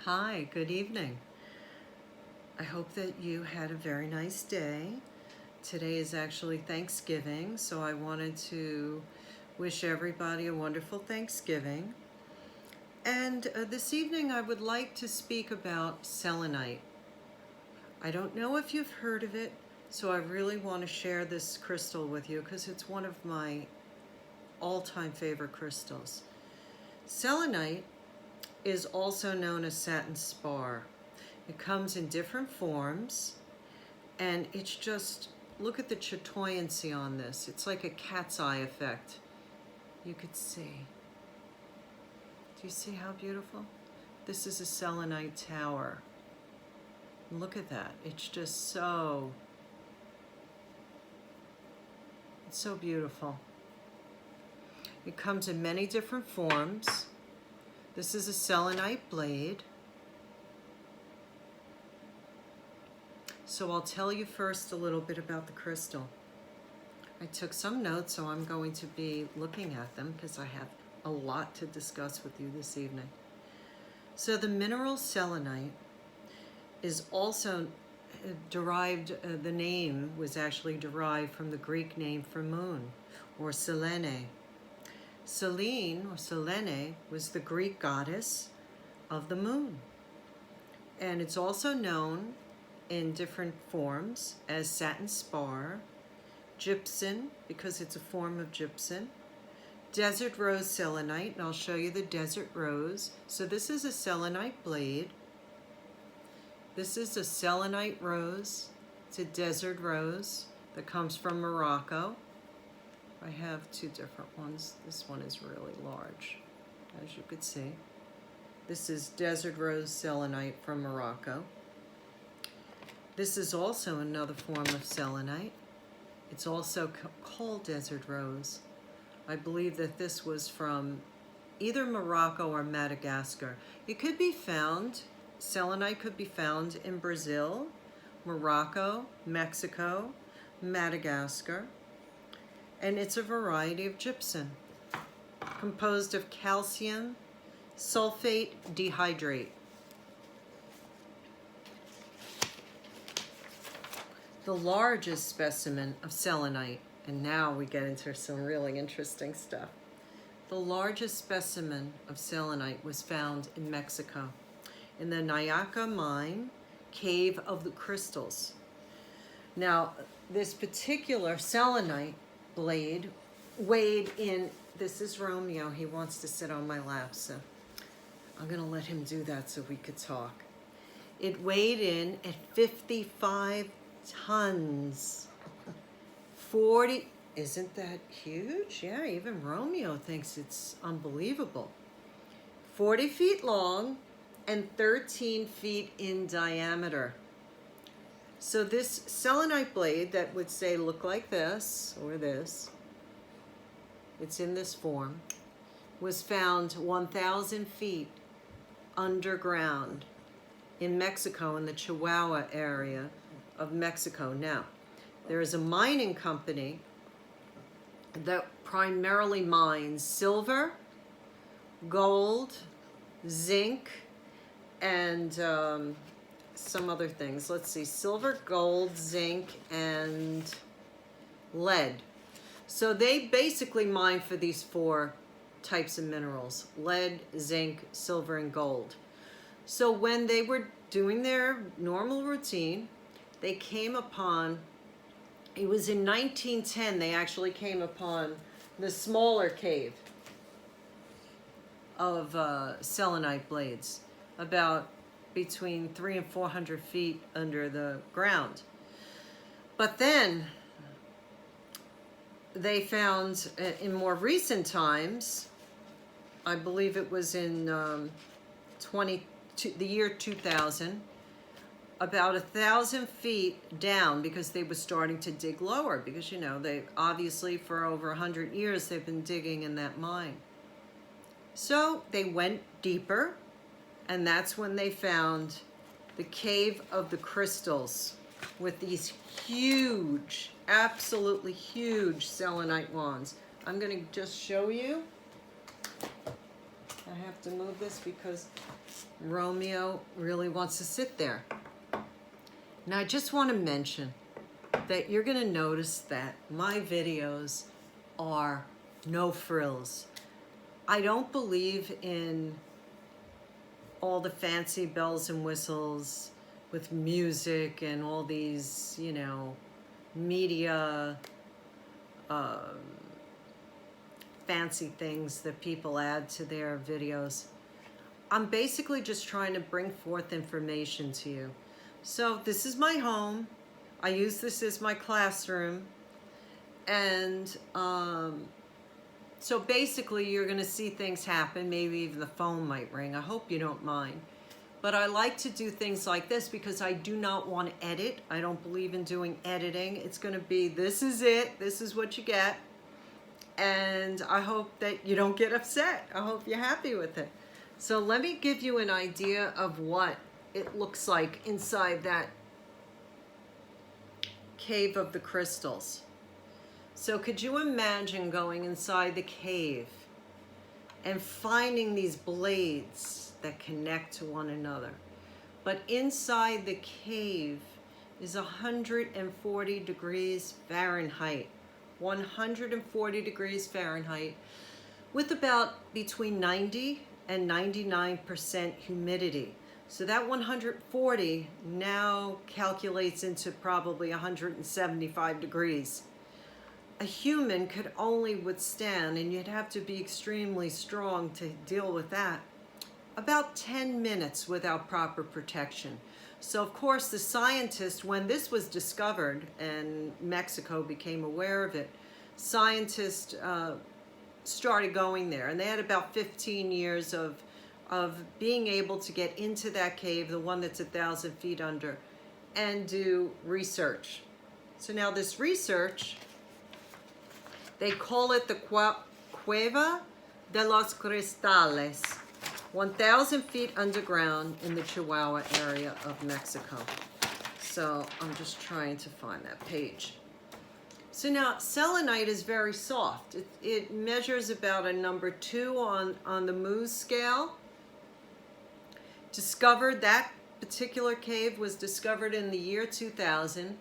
Hi, good evening. I hope that you had a very nice day. Today is actually Thanksgiving, so I wanted to wish everybody a wonderful Thanksgiving. And this evening I would like to speak about selenite. I don't know if you've heard of it, so I really want to share this crystal with you because it's one of my all-time favorite crystals. Selenite is also known as satin spar. It comes in different forms, and it's just, look at the chatoyancy on this. It's like a cat's eye effect. You could see. Do you see how beautiful? This is a selenite tower. Look at that. It's just so, it's so beautiful. It comes in many different forms. This is a selenite blade. So I'll tell you first a little bit about the crystal. I took some notes, so I'm going to be looking at them because I have a lot to discuss with you this evening. So the mineral selenite is also derived, the name was actually derived from the Greek name for moon, or Selene. Selene, or Selene, was the Greek goddess of the moon. And it's also known in different forms as satin spar, gypsum, because it's a form of gypsum, desert rose selenite, and I'll show you the desert rose. So this is a selenite blade. This is a selenite rose. It's a desert rose that comes from Morocco. I have two different ones. This one is really large, as you could see. This is desert rose selenite from Morocco. This is also another form of selenite. It's also called desert rose. I believe that this was from either Morocco or Madagascar. It could be found, selenite could be found in Brazil, Morocco, Mexico, Madagascar, and it's a variety of gypsum composed of calcium sulfate dihydrate. The largest specimen of selenite, and now we get into some really interesting stuff. The largest specimen of selenite was found in Mexico, in the Nayaca mine, Cave of the Crystals. Now, this particular selenite blade weighed in, this is Romeo, he wants to sit on my lap, so I'm gonna let him do that so we could talk. It weighed in at 55 tons. 40, isn't that huge? Yeah, even Romeo thinks it's unbelievable. 40 feet long and 13 feet in diameter. So this selenite blade that would say look like this or this, it's in this form, was found 1,000 feet underground in Mexico, in the Chihuahua area of Mexico. Now, there is a mining company that primarily mines silver, gold, zinc, and some other things. Let's see, silver, gold, zinc, and lead. So they basically mine for these four types of minerals: lead, zinc, silver, and gold. So when they were doing their normal routine, they came upon, it was in 1910, they actually came upon the smaller cave of selenite blades, about between 300 and 400 feet under the ground. But then they found in more recent times, I believe it was in the year 2000, about 1,000 feet down, because they were starting to dig lower, because you know, they obviously for over 100 years they've been digging in that mine. So they went deeper, and that's when they found the Cave of the Crystals with these huge, absolutely huge selenite wands. I'm going to just show you. I have to move this because Romeo really wants to sit there. Now I just want to mention that you're going to notice that my videos are no frills. I don't believe in all the fancy bells and whistles with music and all these, you know, media fancy things that people add to their videos. I'm basically just trying to bring forth information to you. So this is my home. I use this as my classroom. And so basically you're going to see things happen. Maybe even the phone might ring. I hope you don't mind. But I like to do things like this because I do not want to edit. I don't believe in doing editing. It's going to be, this is it. This is what you get. And I hope that you don't get upset. I hope you're happy with it. So let me give you an idea of what it looks like inside that cave of the crystals. So could you imagine going inside the cave and finding these blades that connect to one another? But inside the cave is 140 degrees Fahrenheit. 140 degrees Fahrenheit with about between 90 and 99% humidity. So that 140 now calculates into probably 175 degrees. A human could only withstand, and you'd have to be extremely strong to deal with that, about 10 minutes without proper protection. So of course the scientists, when this was discovered and Mexico became aware of it, scientists started going there, and they had about 15 years of being able to get into that cave, the one that's 1,000 feet under, and do research. So now this research, they call it the Cueva de los Cristales, 1,000 feet underground in the Chihuahua area of Mexico. So I'm just trying to find that page. So now selenite is very soft. It measures about a number 2 on the Mohs scale. That particular cave was discovered in the year 2000.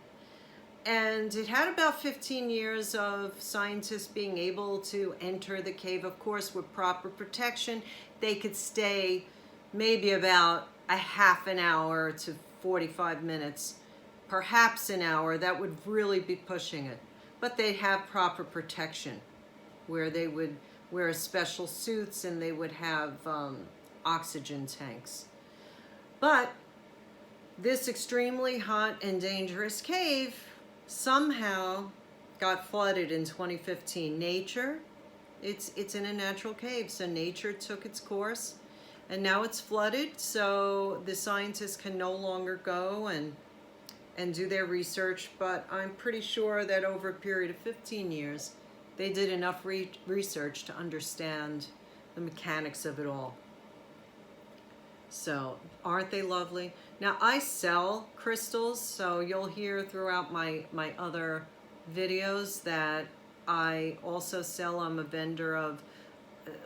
And it had about 15 years of scientists being able to enter the cave, of course, with proper protection. They could stay maybe about a half an hour to 45 minutes, perhaps an hour. That would really be pushing it. But they'd have proper protection where they would wear special suits and they would have oxygen tanks. But this extremely hot and dangerous cave somehow got flooded in 2015. Nature, it's in a natural cave, so nature took its course, and now it's flooded, so the scientists can no longer go and do their research. But I'm pretty sure that over a period of 15 years, they did enough research to understand the mechanics of it all. So aren't they lovely? Now I sell crystals, so you'll hear throughout my other videos that I also sell. I'm a vendor of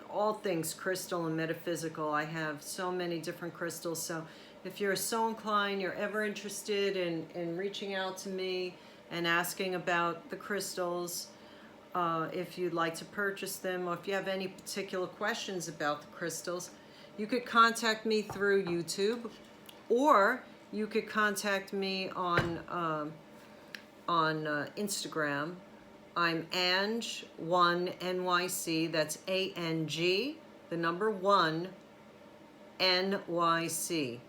all things crystal and metaphysical. I have so many different crystals. So if you're so inclined, you're ever interested in reaching out to me and asking about the crystals, if you'd like to purchase them, or if you have any particular questions about the crystals, you could contact me through YouTube, or you could contact me on Instagram. I'm Ang1NYC. That's ANG, the number 1, NYC.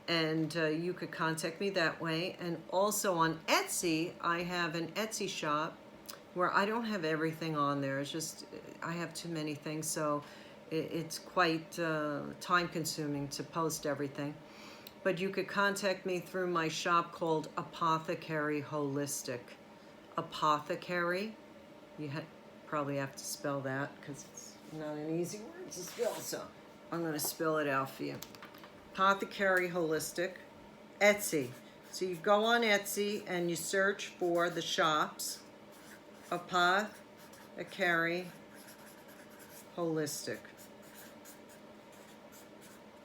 And you could contact me that way. And also on Etsy, I have an Etsy shop where I don't have everything on there. It's just, I have too many things, so it's quite time-consuming to post everything. But you could contact me through my shop called Apothecary Holistic. Apothecary, you probably have to spell that because it's not an easy word to spell, so I'm going to spell it out for you. Apothecary Holistic, Etsy. So you go on Etsy and you search for the shops, Apothecary Holistic.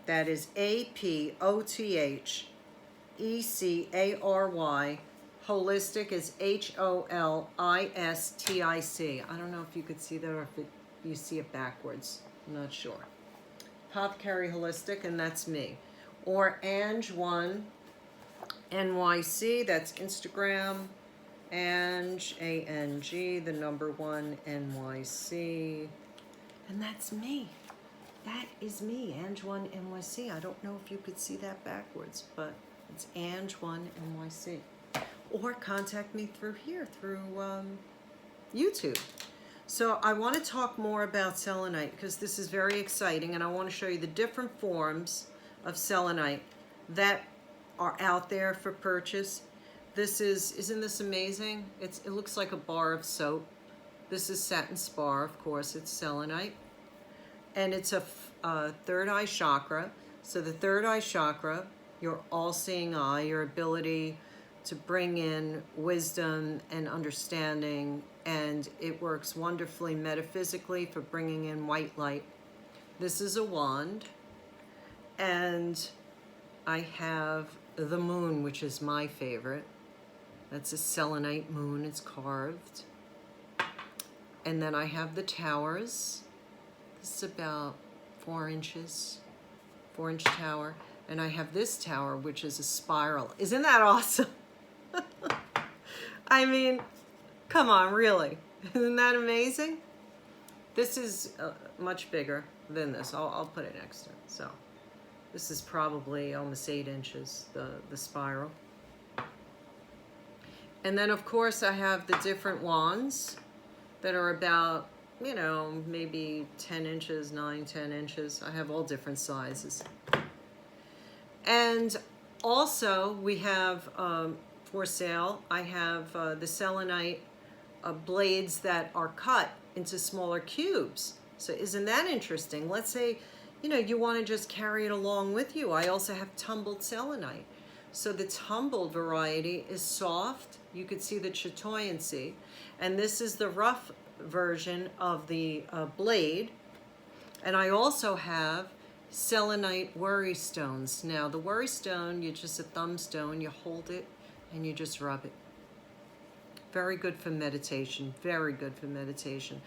That is APOTHECARY. Holistic is HOLISTIC. I don't know if you could see that or if you see it backwards. I'm not sure. Apothecary Holistic, and that's me. Or Ange1 NYC, that's Instagram. Ange, A-N-G, the number 1 NYC. And that's me. That is me, Ange1 NYC. I don't know if you could see that backwards, but it's Ange1 NYC. Or contact me through here, through YouTube. So I want to talk more about selenite because this is very exciting, and I want to show you the different forms of selenite that are out there for purchase. This isn't this amazing? It looks like a bar of soap. This is satin spar, of course, it's selenite. And it's a third eye chakra. So the third eye chakra, your all-seeing eye, your ability to bring in wisdom and understanding, and it works wonderfully metaphysically for bringing in white light. This is a wand, and I have the moon, which is my favorite. That's a selenite moon, it's carved. And then I have the towers. This is about 4 inches, 4-inch tower. And I have this tower, which is a spiral. Isn't that awesome? I mean, come on, really. Isn't that amazing? This is much bigger than this. I'll put it next to it. So this is probably almost 8 inches, the spiral. And then, of course, I have the different wands that are about, you know, maybe 10 inches, 9, 10 inches. I have all different sizes. And also, we have, for sale, I have the selenite blades that are cut into smaller cubes. So isn't that interesting? Let's say, you know, you want to just carry it along with you. I also have tumbled selenite. So the tumbled variety is soft. You could see the chatoyancy. And this is the rough version of the blade. And I also have selenite worry stones. Now the worry stone, you just a thumb stone, you hold it and you just rub it. Very good for meditation, very good for meditation.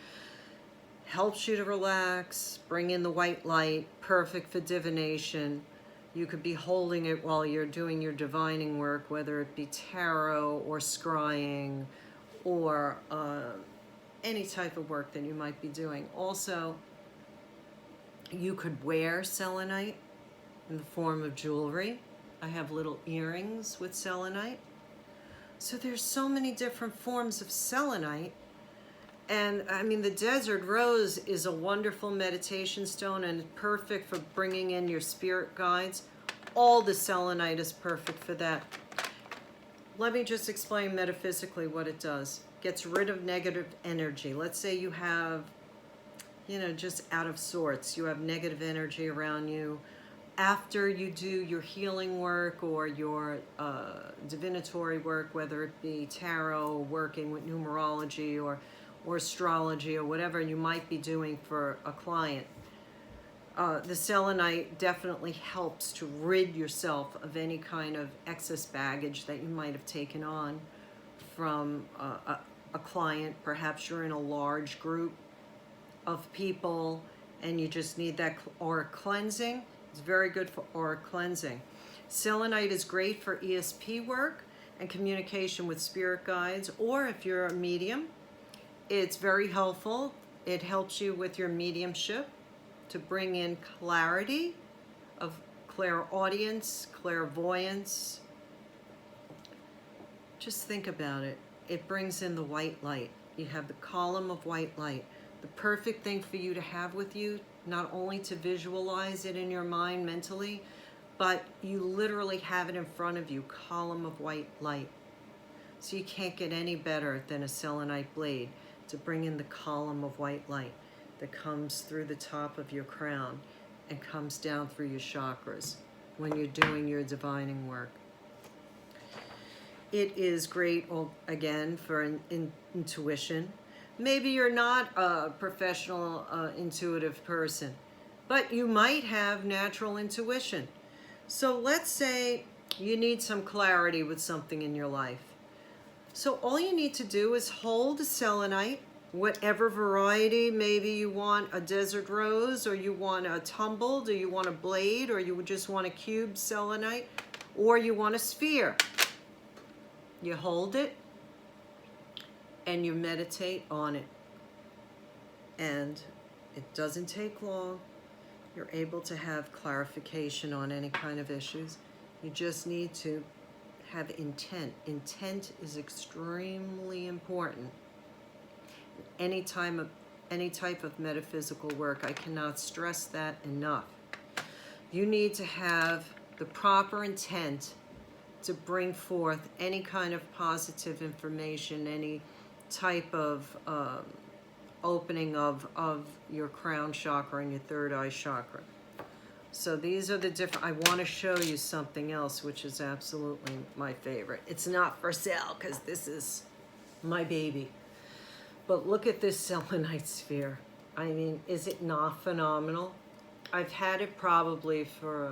Helps you to relax, bring in the white light, perfect for divination. You could be holding it while you're doing your divining work, whether it be tarot or scrying or any type of work that you might be doing. Also, you could wear selenite in the form of jewelry. I have little earrings with selenite. So there's so many different forms of selenite. And I mean, the desert rose is a wonderful meditation stone and perfect for bringing in your spirit guides. All the selenite is perfect for that. Let me just explain metaphysically what it does. Gets rid of negative energy. Let's say you have, you know, just out of sorts. You have negative energy around you. After you do your healing work or your divinatory work, whether it be tarot, working with numerology or astrology or whatever you might be doing for a client, the selenite definitely helps to rid yourself of any kind of excess baggage that you might have taken on from a client. Perhaps you're in a large group of people and you just need that aura cleansing. It's very good for aura cleansing. Selenite is great for ESP work and communication with spirit guides, or if you're a medium, it's very helpful. It helps you with your mediumship to bring in clarity of clairaudience, clairvoyance. Just think about it. It brings in the white light. You have the column of white light. The perfect thing for you to have with you, not only to visualize it in your mind mentally, but you literally have it in front of you, column of white light. So you can't get any better than a selenite blade to bring in the column of white light that comes through the top of your crown and comes down through your chakras when you're doing your divining work. It is great, again, for intuition. Maybe you're not a professional intuitive person. but you might have natural intuition. So let's say you need some clarity with something in your life. So all you need to do is hold a selenite, whatever variety. Maybe you want a desert rose, or you want a tumbled, or you want a blade, or you just want a cube selenite, or you want a sphere. You hold it and you meditate on it. And it doesn't take long. You're able to have clarification on any kind of issues. You just need to have intent. Intent is extremely important. Any type of metaphysical work, I cannot stress that enough. You need to have the proper intent to bring forth any kind of positive information, any type of opening of your crown chakra and your third eye chakra. So these are the different, I want to show you something else, which is absolutely my favorite. It's not for sale because this is my baby. But look at this selenite sphere. I mean, is it not phenomenal? I've had it probably for,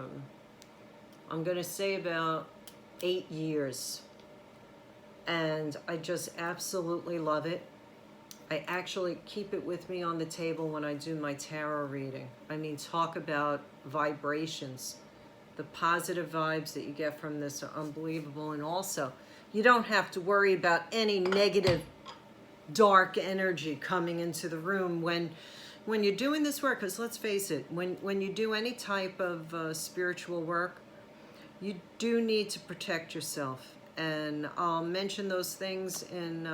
I'm going to say about 8 years. And I just absolutely love it. I actually keep it with me on the table when I do my tarot reading. I mean, talk about vibrations. The positive vibes that you get from this are unbelievable. And also, you don't have to worry about any negative, dark energy coming into the room when you're doing this work. Because let's face it, when you do any type of spiritual work, you do need to protect yourself. And I'll mention those things in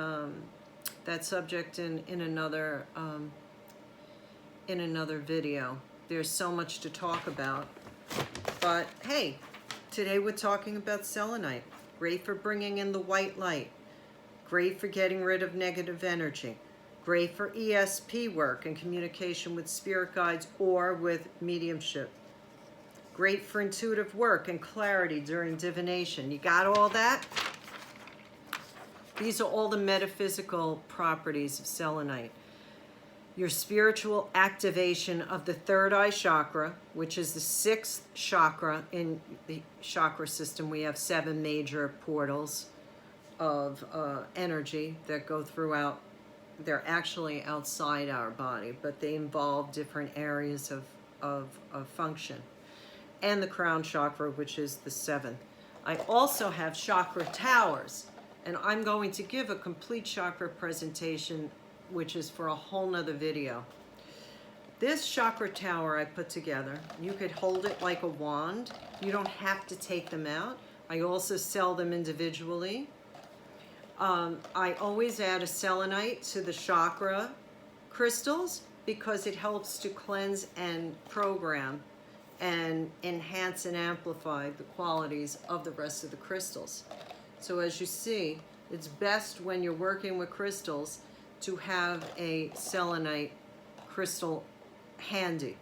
that subject in another video. There's so much to talk about. But hey, today we're talking about selenite. Great for bringing in the white light. Great for getting rid of negative energy. Great for ESP work and communication with spirit guides or with mediumship. Great for intuitive work and clarity during divination. You got all that? These are all the metaphysical properties of selenite. Your spiritual activation of the third eye chakra, which is the 6th chakra in the chakra system. We have 7 major portals of energy that go throughout. They're actually outside our body, but they involve different areas of function. And the crown chakra, which is the 7th. I also have chakra towers. And I'm going to give a complete chakra presentation, which is for a whole nother video. This chakra tower I put together, you could hold it like a wand. You don't have to take them out. I also sell them individually. I always add a selenite to the chakra crystals because it helps to cleanse and program and enhance and amplify the qualities of the rest of the crystals. So as you see, it's best when you're working with crystals to have a selenite crystal handy.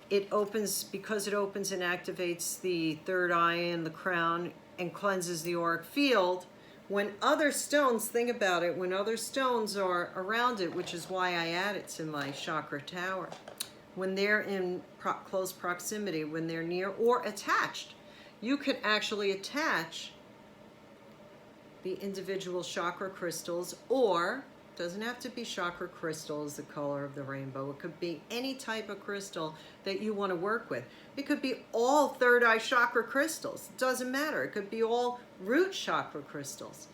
It opens, because it opens and activates the third eye and the crown and cleanses the auric field. When other stones, think about it, when other stones are around it, which is why I add it to my chakra tower, when they're in close proximity, when they're near or attached, you could actually attach the individual chakra crystals, or doesn't have to be chakra crystals, the color of the rainbow. It could be any type of crystal that you want to work with. It could be all third eye chakra crystals. It doesn't matter. It could be all root chakra crystals.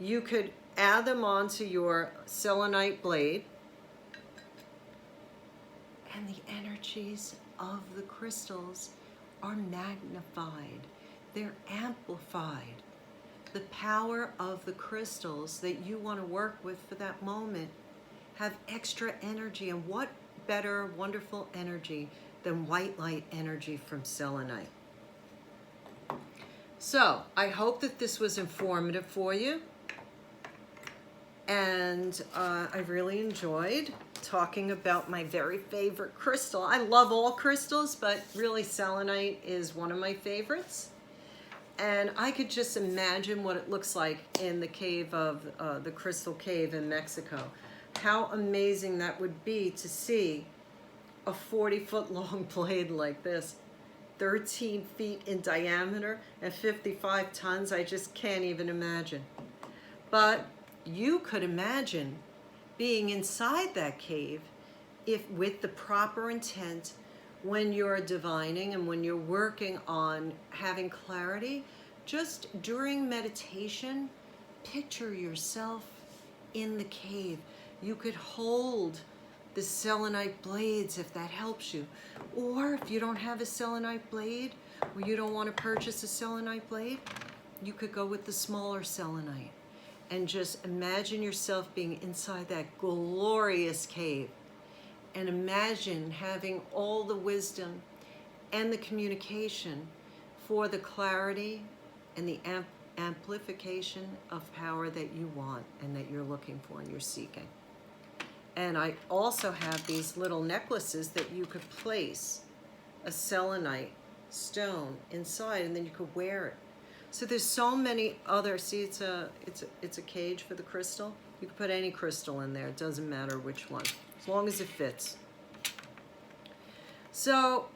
You could add them onto your selenite blade, and the energies of the crystals are magnified. They're amplified. The power of the crystals that you want to work with for that moment have extra energy. And what better, wonderful energy than white light energy from selenite? So I hope that this was informative for you. And I really enjoyed talking about my very favorite crystal. I love all crystals, but really selenite is one of my favorites. And I could just imagine what it looks like in the cave of the Crystal Cave in Mexico. How amazing that would be to see a 40-foot long blade like this, 13 feet in diameter and 55 tons. I just can't even imagine. But you could imagine being inside that cave if with the proper intent, when you're divining and when you're working on having clarity, just during meditation, picture yourself in the cave. You could hold the selenite blades if that helps you. Or if you don't have a selenite blade, or you don't want to purchase a selenite blade, you could go with the smaller selenite. And just imagine yourself being inside that glorious cave. And imagine having all the wisdom and the communication for the clarity and the amplification of power that you want and that you're looking for and you're seeking. And I also have these little necklaces that you could place a selenite stone inside, and then you could wear it. So there's so many other, see, it's a cage for the crystal. You can put any crystal in there. It doesn't matter which one, as long as it fits. So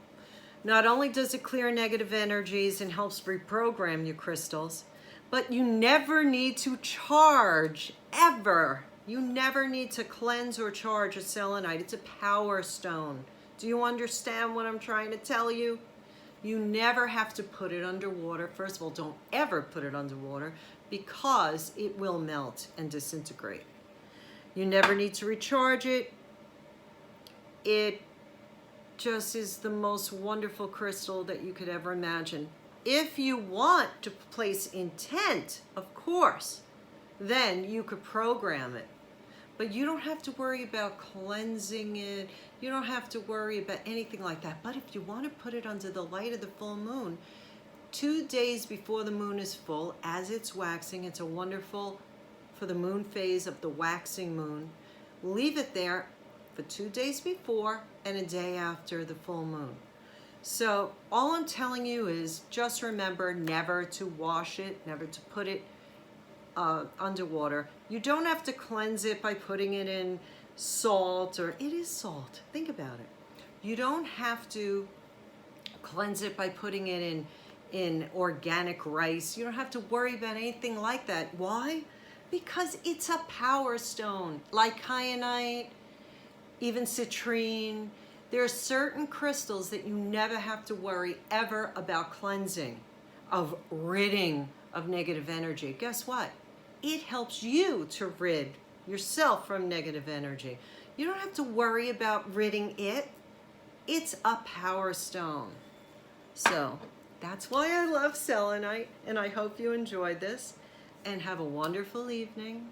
not only does it clear negative energies and helps reprogram your crystals, but you never need to charge, ever. You never need to cleanse or charge a selenite. It's a power stone. Do you understand what I'm trying to tell you? You never have to put it underwater. First of all, don't ever put it underwater because it will melt and disintegrate. You never need to recharge it. It just is the most wonderful crystal that you could ever imagine. If you want to place intent, of course, then you could program it. But you don't have to worry about cleansing it. You don't have to worry about anything like that. But if you want to put it under the light of the full moon, 2 days before the moon is full, as it's waxing, it's a wonderful, for the moon phase of the waxing moon, leave it there for 2 days before and a day after the full moon. So all I'm telling you is just remember never to wash it, never to put it underwater. You don't have to cleanse it by putting it in salt, or it is salt. Think about it. You don't have to cleanse it by putting it in organic rice. You don't have to worry about anything like that. Why? Because it's a power stone, like kyanite, even citrine. There are certain crystals that you never have to worry ever about cleansing, of ridding of negative energy. Guess what? It helps you to rid yourself from negative energy. You don't have to worry about ridding it. It's a power stone. So that's why I love selenite, and I hope you enjoyed this, and have a wonderful evening.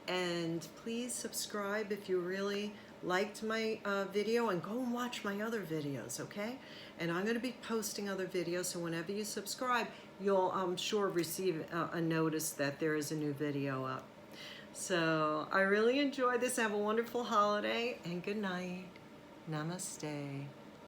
And please subscribe if you really liked my video, and go and watch my other videos, okay? And I'm going to be posting other videos, so whenever you subscribe, you'll, I'm sure, receive a notice that there is a new video up. So I really enjoyed this. Have a wonderful holiday, and good night. Namaste.